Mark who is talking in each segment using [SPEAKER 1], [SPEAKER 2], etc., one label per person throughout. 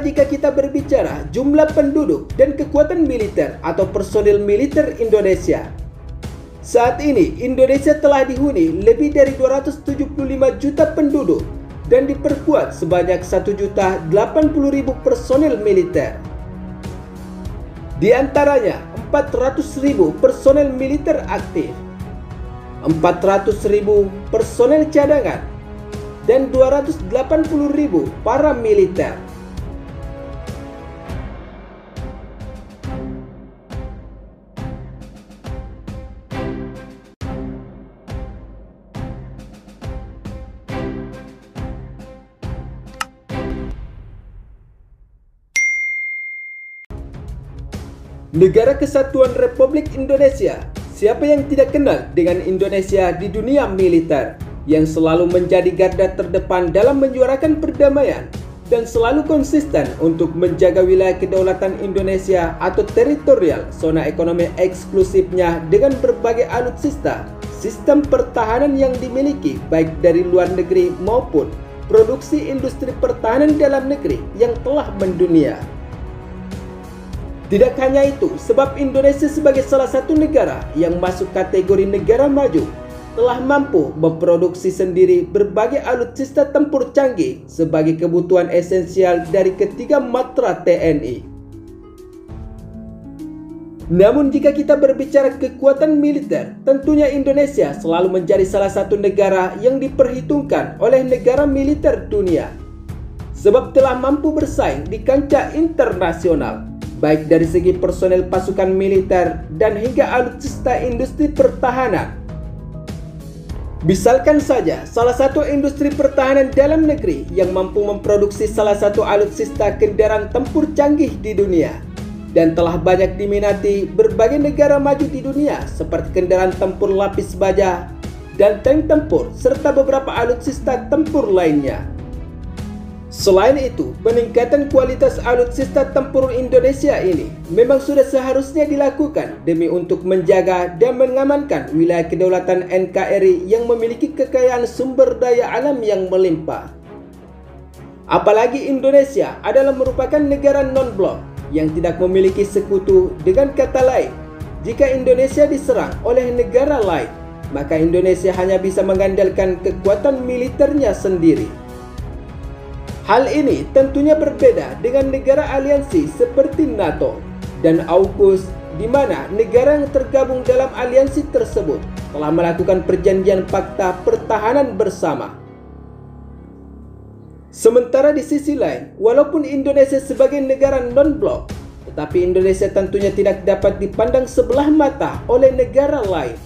[SPEAKER 1] Jika kita berbicara jumlah penduduk dan kekuatan militer atau personil militer Indonesia, saat ini Indonesia telah dihuni lebih dari 275 juta penduduk dan diperkuat sebanyak 1.080.000 personil militer. Di antaranya 400.000 personel militer aktif, 400.000 personel cadangan, dan 280.000 paramiliter. Negara Kesatuan Republik Indonesia, siapa yang tidak kenal dengan Indonesia di dunia militer, yang selalu menjadi garda terdepan dalam menyuarakan perdamaian dan selalu konsisten untuk menjaga wilayah kedaulatan Indonesia atau teritorial zona ekonomi eksklusifnya dengan berbagai alutsista, sistem pertahanan yang dimiliki baik dari luar negeri maupun produksi industri pertahanan dalam negeri yang telah mendunia. Tidak hanya itu, sebab Indonesia sebagai salah satu negara yang masuk kategori negara maju telah mampu memproduksi sendiri berbagai alutsista tempur canggih sebagai kebutuhan esensial dari ketiga matra TNI. Namun jika kita berbicara kekuatan militer, tentunya Indonesia selalu menjadi salah satu negara yang diperhitungkan oleh negara militer dunia, sebab telah mampu bersaing di kancah internasional, baik dari segi personel pasukan militer dan hingga alutsista industri pertahanan. Misalkan saja salah satu industri pertahanan dalam negeri yang mampu memproduksi salah satu alutsista kendaraan tempur canggih di dunia dan telah banyak diminati berbagai negara maju di dunia seperti kendaraan tempur lapis baja dan tank tempur serta beberapa alutsista tempur lainnya. Selain itu, peningkatan kualitas alutsista tempur Indonesia ini memang sudah seharusnya dilakukan demi untuk menjaga dan mengamankan wilayah kedaulatan NKRI yang memiliki kekayaan sumber daya alam yang melimpah. Apalagi Indonesia adalah merupakan negara non-blok yang tidak memiliki sekutu. Dengan kata lain, jika Indonesia diserang oleh negara lain, maka Indonesia hanya bisa mengandalkan kekuatan militernya sendiri. Hal ini tentunya berbeda dengan negara aliansi seperti NATO dan AUKUS, di mana negara yang tergabung dalam aliansi tersebut telah melakukan perjanjian fakta pertahanan bersama. Sementara di sisi lain, walaupun Indonesia sebagai negara non-blok, tetapi Indonesia tentunya tidak dapat dipandang sebelah mata oleh negara lain.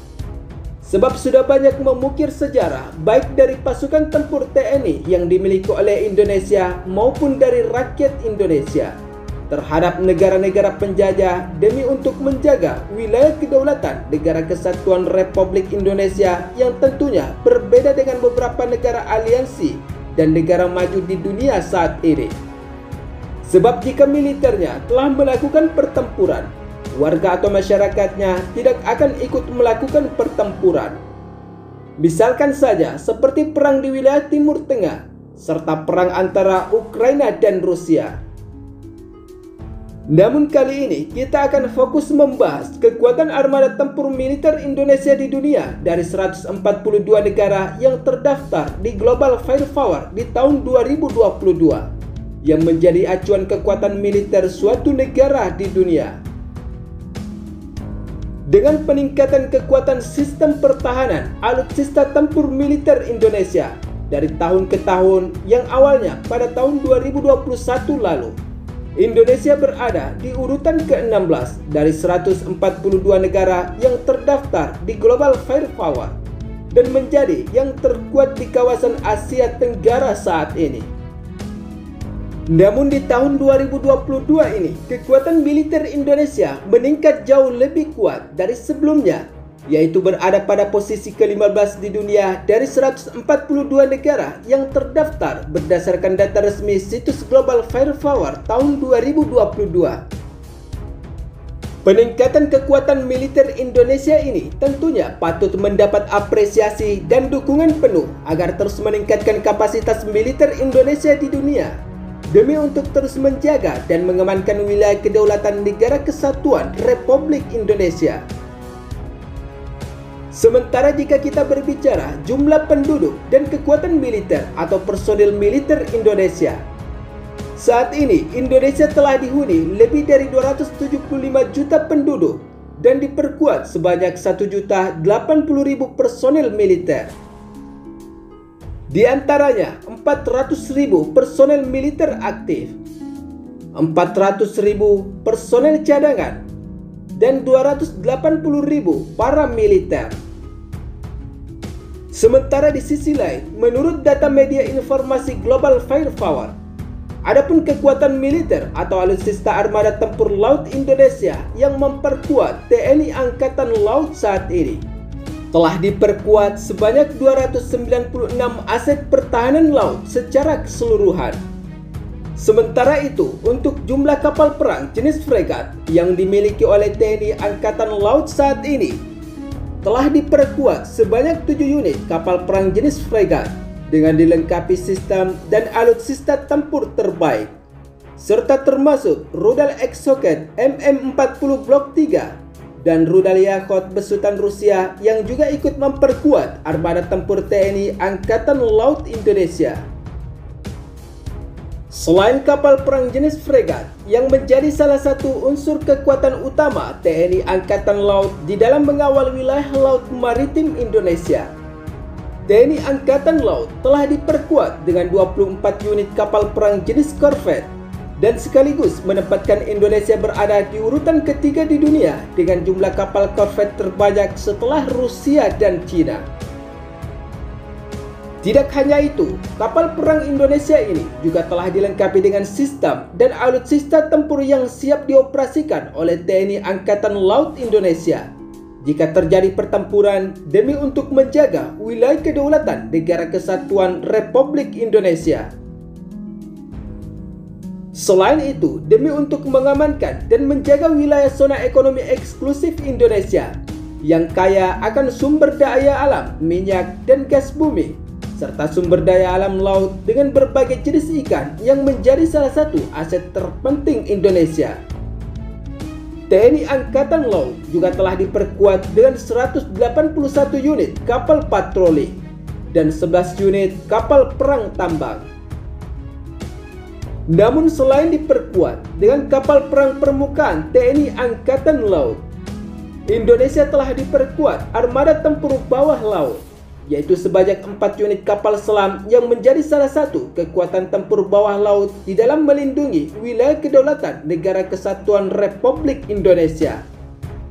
[SPEAKER 1] Sebab sudah banyak memukir sejarah baik dari pasukan tempur TNI yang dimiliki oleh Indonesia maupun dari rakyat Indonesia terhadap negara-negara penjajah demi untuk menjaga wilayah kedaulatan Negara Kesatuan Republik Indonesia yang tentunya berbeda dengan beberapa negara aliansi dan negara maju di dunia saat ini. Sebab jika militernya telah melakukan pertempuran, warga atau masyarakatnya tidak akan ikut melakukan pertempuran. Misalkan saja seperti perang di wilayah Timur Tengah, serta perang antara Ukraina dan Rusia. Namun kali ini kita akan fokus membahas kekuatan armada tempur militer Indonesia di dunia dari 142 negara yang terdaftar di Global Firepower di tahun 2022, yang menjadi acuan kekuatan militer suatu negara di dunia. Dengan peningkatan kekuatan sistem pertahanan alutsista tempur militer Indonesia dari tahun ke tahun, yang awalnya pada tahun 2021 lalu, Indonesia berada di urutan ke-16 dari 142 negara yang terdaftar di Global Firepower dan menjadi yang terkuat di kawasan Asia Tenggara saat ini. Namun di tahun 2022 ini, kekuatan militer Indonesia meningkat jauh lebih kuat dari sebelumnya, yaitu berada pada posisi ke-15 di dunia dari 142 negara yang terdaftar berdasarkan data resmi situs Global Firepower tahun 2022. Peningkatan kekuatan militer Indonesia ini tentunya patut mendapat apresiasi dan dukungan penuh agar terus meningkatkan kapasitas militer Indonesia di dunia. demi untuk terus menjaga dan mengamankan wilayah kedaulatan Negara Kesatuan Republik Indonesia. Sementara jika kita berbicara jumlah penduduk dan kekuatan militer atau personil militer Indonesia, saat ini Indonesia telah dihuni lebih dari 275 juta penduduk dan diperkuat sebanyak 1.080.000 personil militer. Di antaranya 400.000 personel militer aktif, 400.000 personel cadangan, dan 280.000 paramiliter. Sementara di sisi lain, menurut data media informasi Global Firepower, adapun kekuatan militer atau alutsista Armada Tempur Laut Indonesia yang memperkuat TNI Angkatan Laut saat ini telah diperkuat sebanyak 296 aset pertahanan laut secara keseluruhan. Sementara itu, untuk jumlah kapal perang jenis fregat yang dimiliki oleh TNI Angkatan Laut saat ini telah diperkuat sebanyak 7 unit kapal perang jenis fregat dengan dilengkapi sistem dan alutsista tempur terbaik, serta termasuk rudal Exocet MM-40 Blok 3 dan rudal Yakhot besutan Rusia yang juga ikut memperkuat armada tempur TNI Angkatan Laut Indonesia. Selain kapal perang jenis fregat yang menjadi salah satu unsur kekuatan utama TNI Angkatan Laut di dalam mengawal wilayah laut maritim Indonesia, TNI Angkatan Laut telah diperkuat dengan 24 unit kapal perang jenis korvet dan sekaligus menempatkan Indonesia berada di urutan ketiga di dunia dengan jumlah kapal korvet terbanyak setelah Rusia dan Cina. Tidak hanya itu, kapal perang Indonesia ini juga telah dilengkapi dengan sistem dan alutsista tempur yang siap dioperasikan oleh TNI Angkatan Laut Indonesia jika terjadi pertempuran demi untuk menjaga wilayah kedaulatan Negara Kesatuan Republik Indonesia. Selain itu, demi untuk mengamankan dan menjaga wilayah zona ekonomi eksklusif Indonesia yang kaya akan sumber daya alam, minyak, dan gas bumi, serta sumber daya alam laut dengan berbagai jenis ikan yang menjadi salah satu aset terpenting Indonesia. TNI Angkatan Laut juga telah diperkuat dengan 181 unit kapal patroli dan 11 unit kapal perang tambang. Namun selain diperkuat dengan kapal perang permukaan TNI Angkatan Laut, Indonesia telah diperkuat armada tempur bawah laut, yaitu sebanyak 4 unit kapal selam yang menjadi salah satu kekuatan tempur bawah laut di dalam melindungi wilayah kedaulatan Negara Kesatuan Republik Indonesia,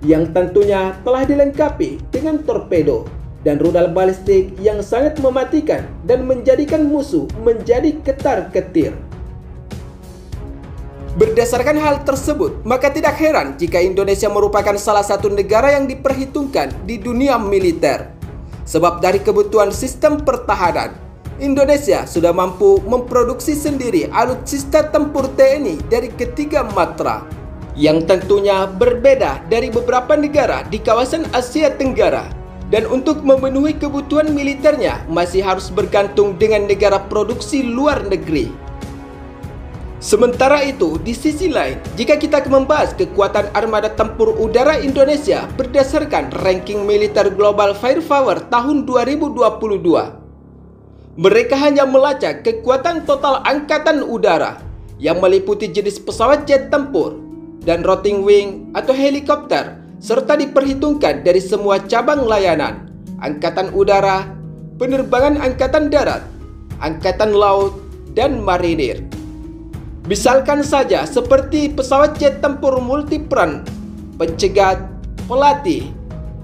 [SPEAKER 1] yang tentunya telah dilengkapi dengan torpedo dan rudal balistik yang sangat mematikan dan menjadikan musuh menjadi ketar-ketir. Berdasarkan hal tersebut, maka tidak heran jika Indonesia merupakan salah satu negara yang diperhitungkan di dunia militer. Sebab dari kebutuhan sistem pertahanan, Indonesia sudah mampu memproduksi sendiri alutsista tempur TNI dari ketiga matra, yang tentunya berbeda dari beberapa negara di kawasan Asia Tenggara, dan untuk memenuhi kebutuhan militernya masih harus bergantung dengan negara produksi luar negeri. Sementara itu, di sisi lain, jika kita membahas kekuatan armada tempur udara Indonesia berdasarkan ranking militer Global Firepower tahun 2022, mereka hanya melacak kekuatan total angkatan udara yang meliputi jenis pesawat jet tempur dan rotting wing atau helikopter, serta diperhitungkan dari semua cabang layanan, angkatan udara, penerbangan angkatan darat, angkatan laut, dan marinir. Misalkan saja seperti pesawat jet tempur multiperan, pencegat, pelatih,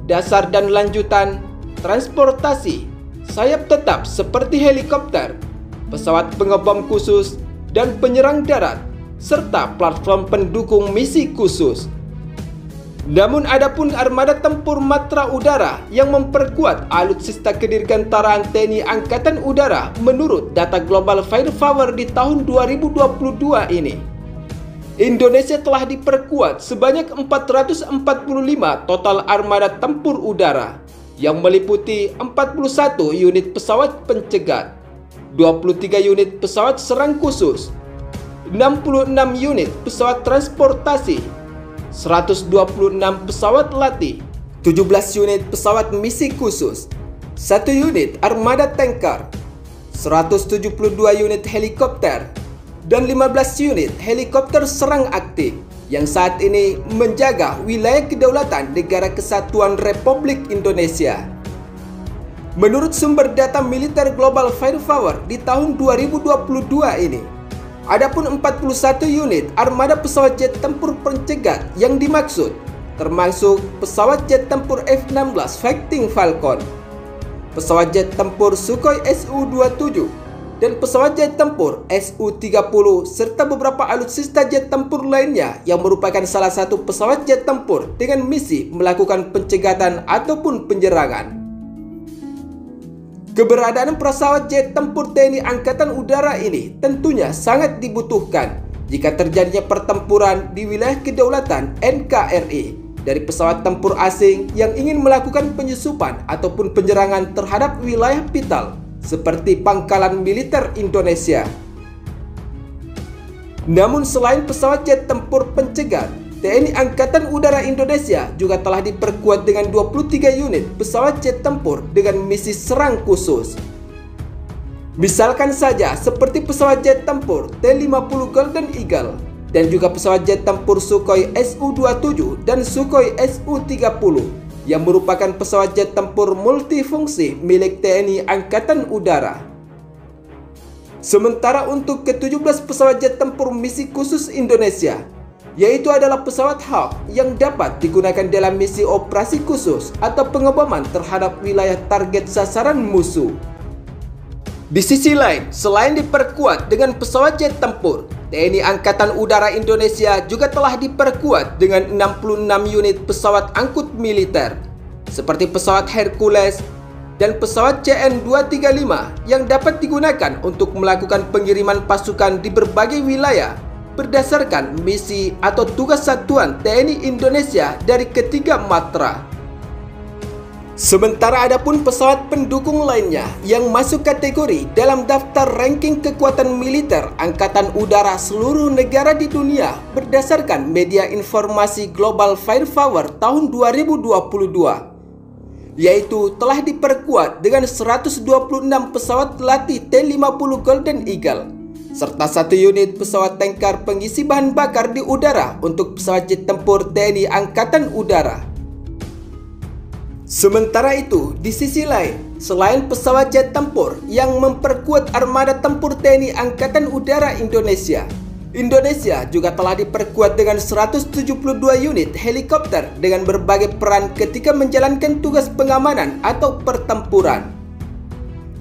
[SPEAKER 1] dasar dan lanjutan, transportasi, sayap tetap seperti helikopter, pesawat pengebom khusus, dan penyerang darat, serta platform pendukung misi khusus. Namun adapun armada tempur matra udara yang memperkuat alutsista kedirgantaraan TNI Angkatan Udara menurut data Global Firepower di tahun 2022 ini, Indonesia telah diperkuat sebanyak 445 total armada tempur udara yang meliputi 41 unit pesawat pencegat, 23 unit pesawat serang khusus, 66 unit pesawat transportasi, 126 pesawat latih, 17 unit pesawat misi khusus, 1 unit armada tanker, 172 unit helikopter, dan 15 unit helikopter serang aktif yang saat ini menjaga wilayah kedaulatan Negara Kesatuan Republik Indonesia. Menurut sumber data militer Global Firepower di tahun 2022 ini, adapun 41 unit armada pesawat jet tempur pencegat yang dimaksud, termasuk pesawat jet tempur F-16 Fighting Falcon, pesawat jet tempur Sukhoi Su-27, dan pesawat jet tempur Su-30 serta beberapa alutsista jet tempur lainnya yang merupakan salah satu pesawat jet tempur dengan misi melakukan pencegatan ataupun penyerangan. Keberadaan pesawat jet tempur TNI Angkatan Udara ini tentunya sangat dibutuhkan jika terjadinya pertempuran di wilayah kedaulatan NKRI dari pesawat tempur asing yang ingin melakukan penyusupan ataupun penyerangan terhadap wilayah vital seperti pangkalan militer Indonesia. Namun selain pesawat jet tempur pencegat, TNI Angkatan Udara Indonesia juga telah diperkuat dengan 23 unit pesawat jet tempur dengan misi serang khusus. Misalkan saja seperti pesawat jet tempur T-50 Golden Eagle dan juga pesawat jet tempur Sukhoi Su-27 dan Sukhoi Su-30 yang merupakan pesawat jet tempur multifungsi milik TNI Angkatan Udara. Sementara untuk ke-17 pesawat jet tempur misi khusus Indonesia, yaitu adalah pesawat Hawk yang dapat digunakan dalam misi operasi khusus atau pengeboman terhadap wilayah target sasaran musuh. Di sisi lain, selain diperkuat dengan pesawat jet tempur, TNI Angkatan Udara Indonesia juga telah diperkuat dengan 66 unit pesawat angkut militer, seperti pesawat Hercules dan pesawat CN-235 yang dapat digunakan untuk melakukan pengiriman pasukan di berbagai wilayah berdasarkan misi atau tugas satuan TNI Indonesia dari ketiga matra. Sementara adapun pesawat pendukung lainnya yang masuk kategori dalam daftar ranking kekuatan militer Angkatan Udara seluruh negara di dunia berdasarkan media informasi Global Firepower tahun 2022, yaitu telah diperkuat dengan 126 pesawat latih T-50 Golden Eagle, serta 1 unit pesawat tanker pengisi bahan bakar di udara untuk pesawat jet tempur TNI Angkatan Udara. Sementara itu, di sisi lain, selain pesawat jet tempur yang memperkuat armada tempur TNI Angkatan Udara Indonesia, Indonesia juga telah diperkuat dengan 172 unit helikopter dengan berbagai peran ketika menjalankan tugas pengamanan atau pertempuran.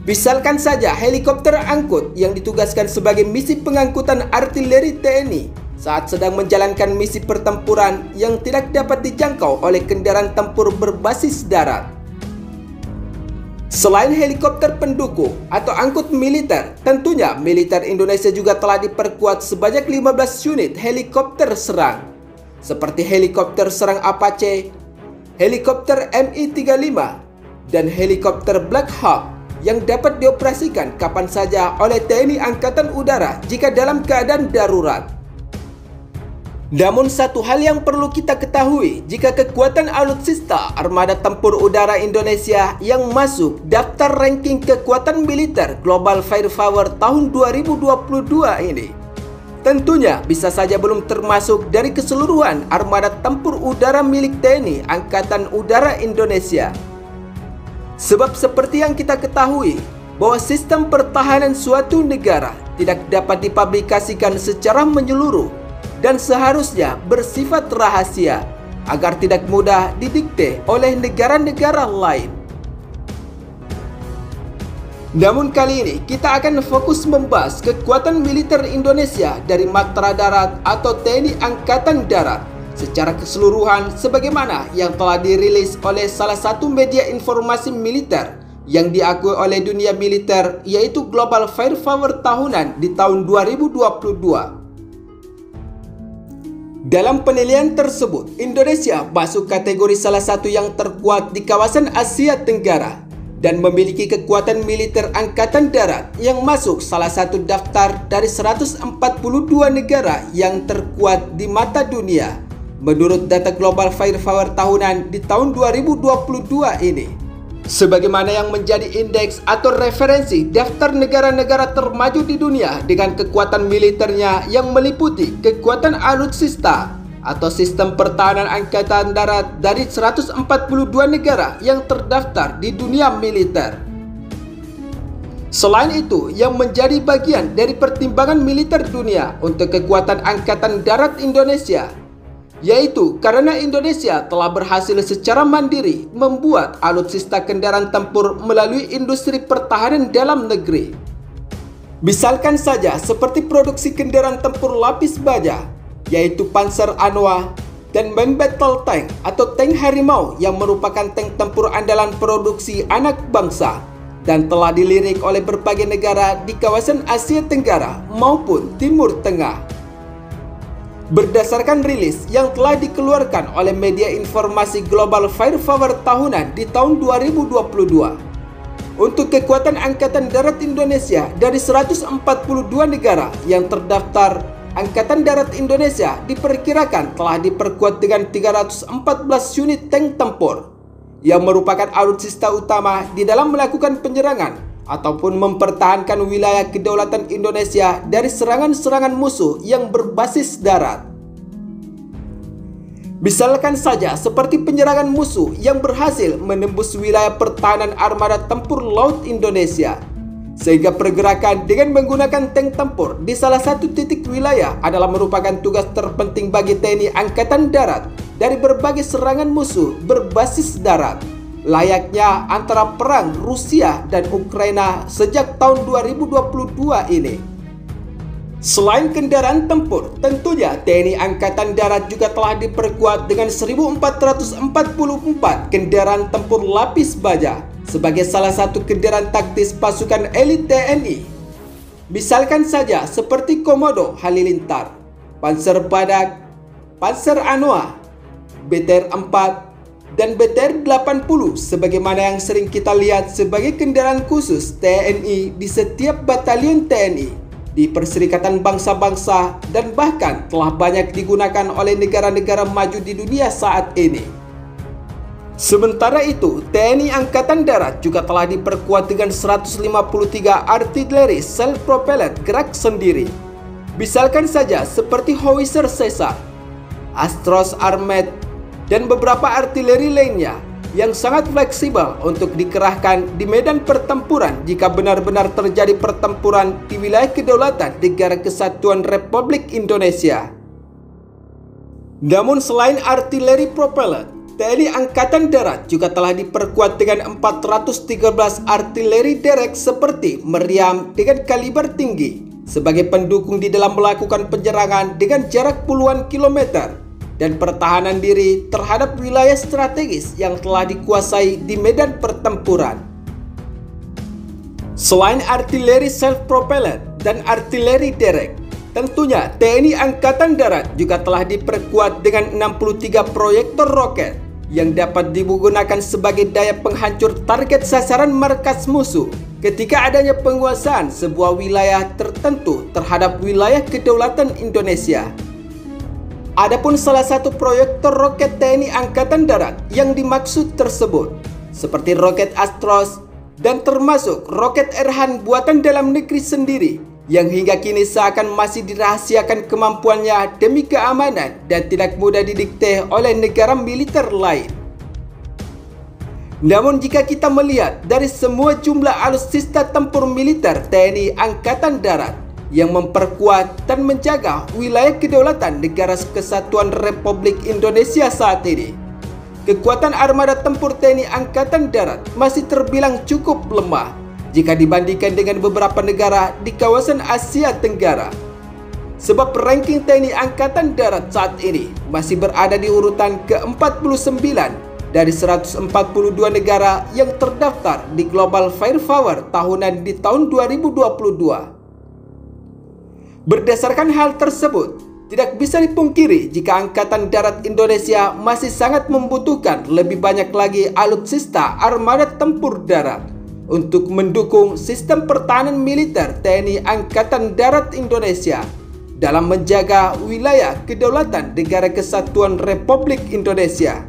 [SPEAKER 1] Misalkan saja helikopter angkut yang ditugaskan sebagai misi pengangkutan artileri TNI saat sedang menjalankan misi pertempuran yang tidak dapat dijangkau oleh kendaraan tempur berbasis darat. Selain helikopter pendukung atau angkut militer, tentunya militer Indonesia juga telah diperkuat sebanyak 15 unit helikopter serang, seperti helikopter serang Apache, helikopter Mi-35, dan helikopter Black Hawk yang dapat dioperasikan kapan saja oleh TNI Angkatan Udara jika dalam keadaan darurat. Namun satu hal yang perlu kita ketahui, jika kekuatan alutsista Armada Tempur Udara Indonesia yang masuk daftar ranking kekuatan militer Global Firepower tahun 2022 ini tentunya bisa saja belum termasuk dari keseluruhan Armada Tempur Udara milik TNI Angkatan Udara Indonesia. Sebab seperti yang kita ketahui, bahwa sistem pertahanan suatu negara tidak dapat dipublikasikan secara menyeluruh dan seharusnya bersifat rahasia agar tidak mudah didikte oleh negara-negara lain. Namun kali ini kita akan fokus membahas kekuatan militer Indonesia dari Matra Darat atau TNI Angkatan Darat secara keseluruhan sebagaimana yang telah dirilis oleh salah satu media informasi militer yang diakui oleh dunia militer, yaitu Global Firepower tahunan di tahun 2022. Dalam penilaian tersebut, Indonesia masuk kategori salah satu yang terkuat di kawasan Asia Tenggara dan memiliki kekuatan militer angkatan darat yang masuk salah satu daftar dari 142 negara yang terkuat di mata dunia menurut data Global Firepower tahunan di tahun 2022 ini. Sebagaimana yang menjadi indeks atau referensi daftar negara-negara termaju di dunia dengan kekuatan militernya yang meliputi kekuatan alutsista atau sistem pertahanan angkatan darat dari 142 negara yang terdaftar di dunia militer. Selain itu, yang menjadi bagian dari pertimbangan militer dunia untuk kekuatan angkatan darat Indonesia, yaitu karena Indonesia telah berhasil secara mandiri membuat alutsista kendaraan tempur melalui industri pertahanan dalam negeri. Misalkan saja seperti produksi kendaraan tempur lapis baja, yaitu Panzer Anoa dan Main Battle Tank atau tank harimau yang merupakan tank tempur andalan produksi anak bangsa dan telah dilirik oleh berbagai negara di kawasan Asia Tenggara maupun Timur Tengah. Berdasarkan rilis yang telah dikeluarkan oleh media informasi Global Firepower tahunan di tahun 2022, untuk kekuatan angkatan darat Indonesia dari 142 negara yang terdaftar, Angkatan Darat Indonesia diperkirakan telah diperkuat dengan 314 unit tank tempur yang merupakan alutsista utama di dalam melakukan penyerangan ataupun mempertahankan wilayah kedaulatan Indonesia dari serangan-serangan musuh yang berbasis darat. Misalkan saja seperti penyerangan musuh yang berhasil menembus wilayah pertahanan armada tempur laut Indonesia, sehingga pergerakan dengan menggunakan tank tempur di salah satu titik wilayah adalah merupakan tugas terpenting bagi TNI Angkatan Darat dari berbagai serangan musuh berbasis darat, layaknya antara perang Rusia dan Ukraina sejak tahun 2022 ini. Selain kendaraan tempur, tentunya TNI Angkatan Darat juga telah diperkuat dengan 1.444 kendaraan tempur lapis baja sebagai salah satu kendaraan taktis pasukan elit TNI. Misalkan saja seperti Komodo Halilintar, Panzer Badak, Panzer Anoa, BTR 4, dan BTR 80 sebagaimana yang sering kita lihat sebagai kendaraan khusus TNI di setiap batalion TNI di Perserikatan Bangsa-Bangsa dan bahkan telah banyak digunakan oleh negara-negara maju di dunia saat ini. Sementara itu, TNI Angkatan Darat juga telah diperkuat dengan 153 artileri self-propellet gerak sendiri. Misalkan saja seperti Howitzer Caesar, Astros Armed, dan beberapa artileri lainnya yang sangat fleksibel untuk dikerahkan di medan pertempuran jika benar-benar terjadi pertempuran di wilayah kedaulatan Negara Kesatuan Republik Indonesia. Namun selain artileri propellet, TNI Angkatan Darat juga telah diperkuat dengan 413 artileri derek seperti meriam dengan kaliber tinggi sebagai pendukung di dalam melakukan penyerangan dengan jarak puluhan kilometer dan pertahanan diri terhadap wilayah strategis yang telah dikuasai di medan pertempuran. Selain artileri self-propellet dan artileri derek, tentunya TNI Angkatan Darat juga telah diperkuat dengan 63 proyektor roket yang dapat digunakan sebagai daya penghancur target sasaran markas musuh ketika adanya penguasaan sebuah wilayah tertentu terhadap wilayah kedaulatan Indonesia. Adapun salah satu proyektor roket TNI Angkatan Darat yang dimaksud tersebut seperti roket Astros dan termasuk roket Erhan buatan dalam negeri sendiri yang hingga kini seakan masih dirahasiakan kemampuannya demi keamanan dan tidak mudah didikte oleh negara militer lain. Namun jika kita melihat dari semua jumlah alutsista tempur militer TNI Angkatan Darat yang memperkuat dan menjaga wilayah kedaulatan Negara Kesatuan Republik Indonesia saat ini, kekuatan armada tempur TNI Angkatan Darat masih terbilang cukup lemah jika dibandingkan dengan beberapa negara di kawasan Asia Tenggara. Sebab ranking TNI Angkatan Darat saat ini masih berada di urutan ke-49 dari 142 negara yang terdaftar di Global Firepower tahunan di tahun 2022. Berdasarkan hal tersebut, Tidak bisa dipungkiri jika Angkatan Darat Indonesia masih sangat membutuhkan lebih banyak lagi alutsista armada tempur darat untuk mendukung sistem pertahanan militer TNI Angkatan Darat Indonesia dalam menjaga wilayah kedaulatan Negara Kesatuan Republik Indonesia.